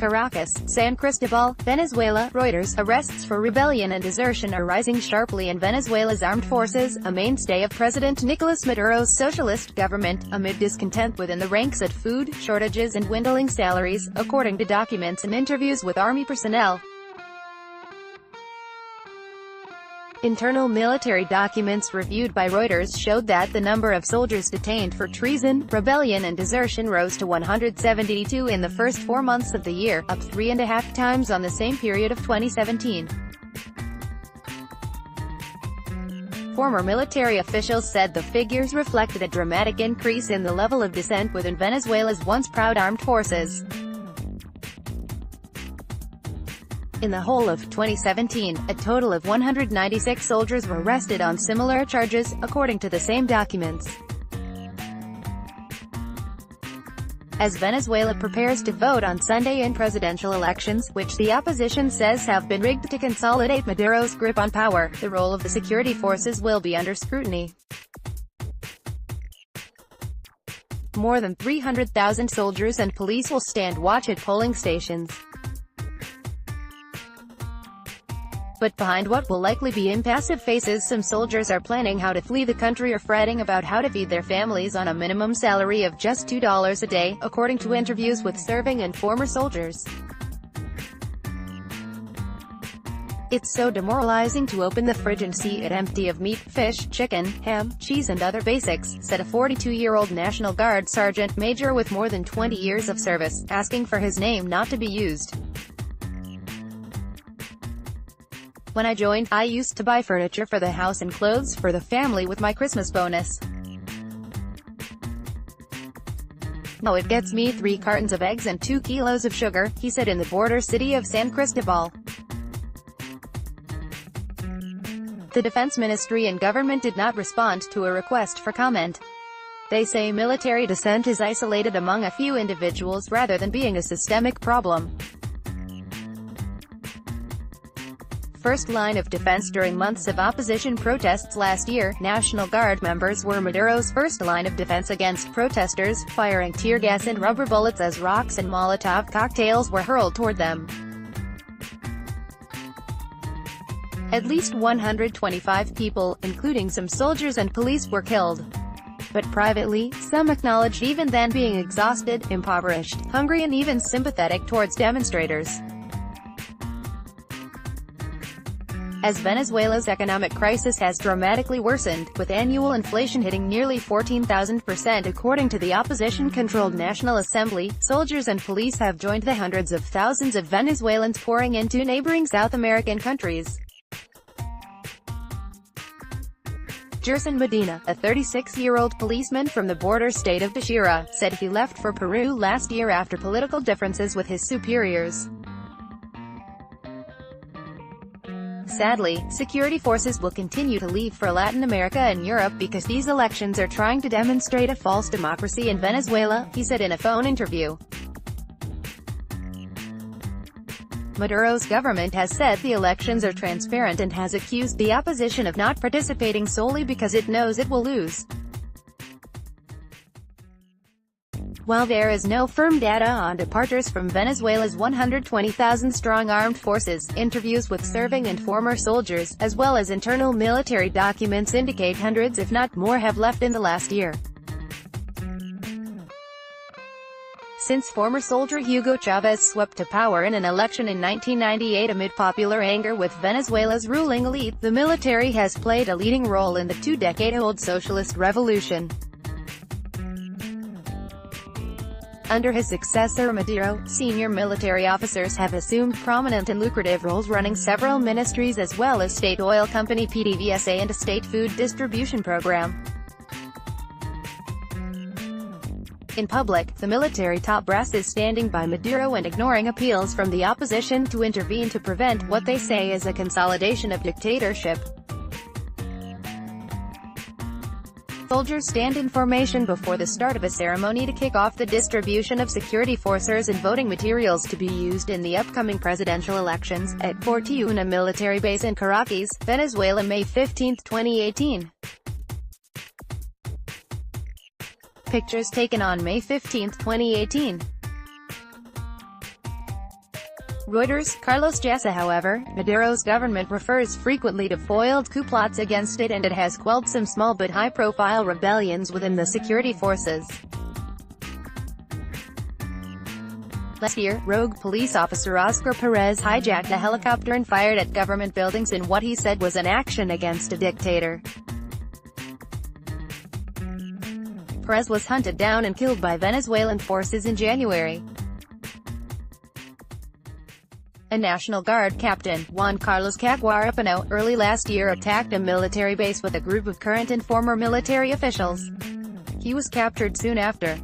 Caracas, San Cristobal, Venezuela. Reuters, arrests for rebellion and desertion are rising sharply in Venezuela's armed forces, a mainstay of President Nicolas Maduro's socialist government, amid discontent within the ranks at food shortages and dwindling salaries, according to documents and interviews with army personnel. Internal military documents reviewed by Reuters showed that the number of soldiers detained for treason, rebellion and desertion rose to 172 in the first 4 months of the year, up 3.5 times on the same period of 2017. Former military officials said the figures reflected a dramatic increase in the level of dissent within Venezuela's once proud armed forces. In the whole of 2017, a total of 196 soldiers were arrested on similar charges, according to the same documents. As Venezuela prepares to vote on Sunday in presidential elections, which the opposition says have been rigged to consolidate Maduro's grip on power, the role of the security forces will be under scrutiny. More than 300,000 soldiers and police will stand watch at polling stations. But behind what will likely be impassive faces, some soldiers are planning how to flee the country or fretting about how to feed their families on a minimum salary of just $2 a day, according to interviews with serving and former soldiers. "It's so demoralizing to open the fridge and see it empty of meat, fish, chicken, ham, cheese and other basics," said a 42-year-old National Guard sergeant major with more than 20 years of service, asking for his name not to be used. "When I joined, I used to buy furniture for the house and clothes for the family with my Christmas bonus. Now it gets me 3 cartons of eggs and 2 kilos of sugar," he said in the border city of San Cristobal. The Defense Ministry and government did not respond to a request for comment. They say military dissent is isolated among a few individuals rather than being a systemic problem. First line of defense during months of opposition protests last year, National Guard members were Maduro's first line of defense against protesters, firing tear gas and rubber bullets as rocks and Molotov cocktails were hurled toward them. At least 125 people, including some soldiers and police, were killed. But privately, some acknowledged even then being exhausted, impoverished, hungry and even sympathetic towards demonstrators. As Venezuela's economic crisis has dramatically worsened, with annual inflation hitting nearly 14,000% according to the opposition-controlled National Assembly, soldiers and police have joined the hundreds of thousands of Venezuelans pouring into neighboring South American countries. Gerson Medina, a 36-year-old policeman from the border state of Táchira, said he left for Peru last year after political differences with his superiors. "Sadly, security forces will continue to leave for Latin America and Europe because these elections are trying to demonstrate a false democracy in Venezuela," he said in a phone interview. Maduro's government has said the elections are transparent and has accused the opposition of not participating solely because it knows it will lose. While there is no firm data on departures from Venezuela's 120,000-strong armed forces, interviews with serving and former soldiers, as well as internal military documents indicate hundreds if not more have left in the last year. Since former soldier Hugo Chavez swept to power in an election in 1998 amid popular anger with Venezuela's ruling elite, the military has played a leading role in the 2-decade-old socialist revolution. Under his successor Maduro, senior military officers have assumed prominent and lucrative roles running several ministries as well as state oil company PDVSA and a state food distribution program. In public, the military top brass is standing by Maduro and ignoring appeals from the opposition to intervene to prevent what they say is a consolidation of dictatorship. Soldiers stand in formation before the start of a ceremony to kick off the distribution of security forces and voting materials to be used in the upcoming presidential elections, at Fort Tiuna military base in Caracas, Venezuela, May 15, 2018. Pictures taken on May 15, 2018. Reuters, Carlos Jessa. However, Maduro's government refers frequently to foiled coup plots against it, and it has quelled some small but high-profile rebellions within the security forces. Last year, rogue police officer Oscar Perez hijacked a helicopter and fired at government buildings in what he said was an action against a dictator. Perez was hunted down and killed by Venezuelan forces in January. A National Guard captain, Juan Carlos Caguarapano, early last year attacked a military base with a group of current and former military officials. He was captured soon after.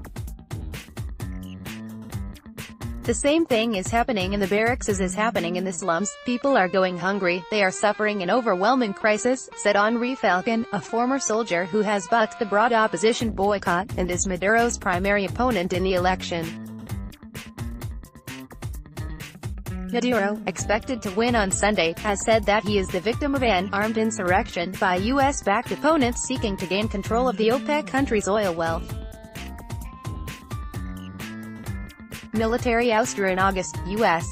The same thing is happening in the barracks as is happening in the slums. People are going hungry, they are suffering an overwhelming crisis, said Henri Falcon, a former soldier who has bucked the broad opposition boycott, and is Maduro's primary opponent in the election. Maduro, expected to win on Sunday, has said that he is the victim of an armed insurrection by U.S.-backed opponents seeking to gain control of the OPEC country's oil wealth. Military ouster in August, U.S.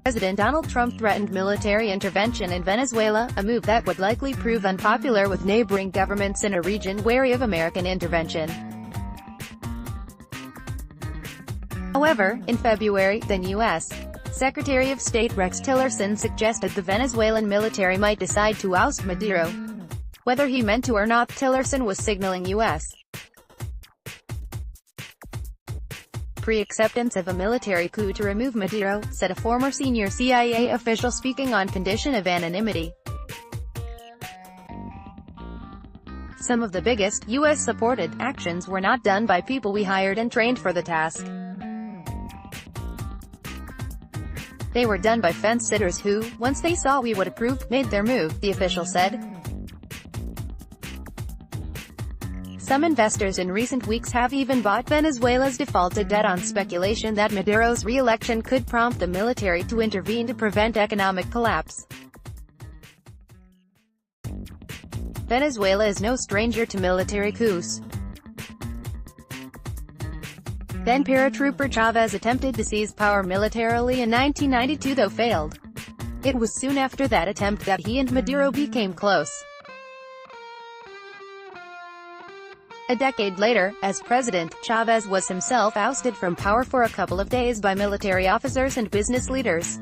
President Donald Trump threatened military intervention in Venezuela, a move that would likely prove unpopular with neighboring governments in a region wary of American intervention. However, in February, then U.S. Secretary of State Rex Tillerson suggested the Venezuelan military might decide to oust Maduro. Whether he meant to or not, Tillerson was signaling U.S. pre-acceptance of a military coup to remove Maduro, said a former senior CIA official speaking on condition of anonymity. Some of the biggest, U.S.-supported, actions were not done by people we hired and trained for the task. They were done by fence-sitters who, once they saw we would approve, made their move, the official said. Some investors in recent weeks have even bought Venezuela's defaulted debt on speculation that Maduro's re-election could prompt the military to intervene to prevent economic collapse. Venezuela is no stranger to military coups. Then paratrooper Chavez attempted to seize power militarily in 1992, though failed. It was soon after that attempt that he and Maduro became close. A decade later, as president, Chavez was himself ousted from power for a couple of days by military officers and business leaders.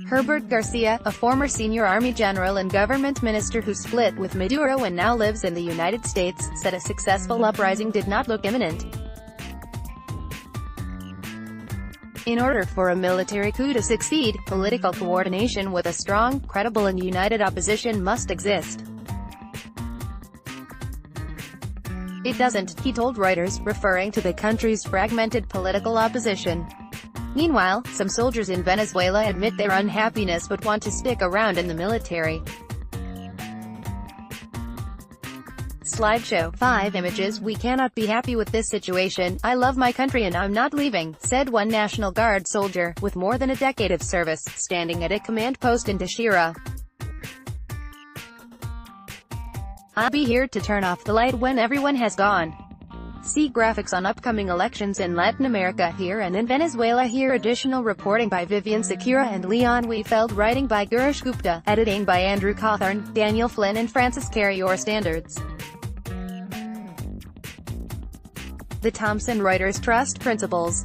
Herbert Garcia, a former senior army general and government minister who split with Maduro and now lives in the United States, said a successful uprising did not look imminent. In order for a military coup to succeed, political coordination with a strong, credible and united opposition must exist. It doesn't, he told Reuters, referring to the country's fragmented political opposition. Meanwhile, some soldiers in Venezuela admit their unhappiness but want to stick around in the military. Slideshow. 5 images. We cannot be happy with this situation. I love my country and I'm not leaving, said one National Guard soldier, with more than a decade of service, standing at a command post in Táchira. I'll be here to turn off the light when everyone has gone. See graphics on upcoming elections in Latin America here and in Venezuela here. Additional reporting by Vivian Secura and Leon Wiefeld, writing by Girish Gupta, editing by Andrew Cawthorn, Daniel Flynn and Francis Carrior. Standards. The Thomson Reuters Trust Principles.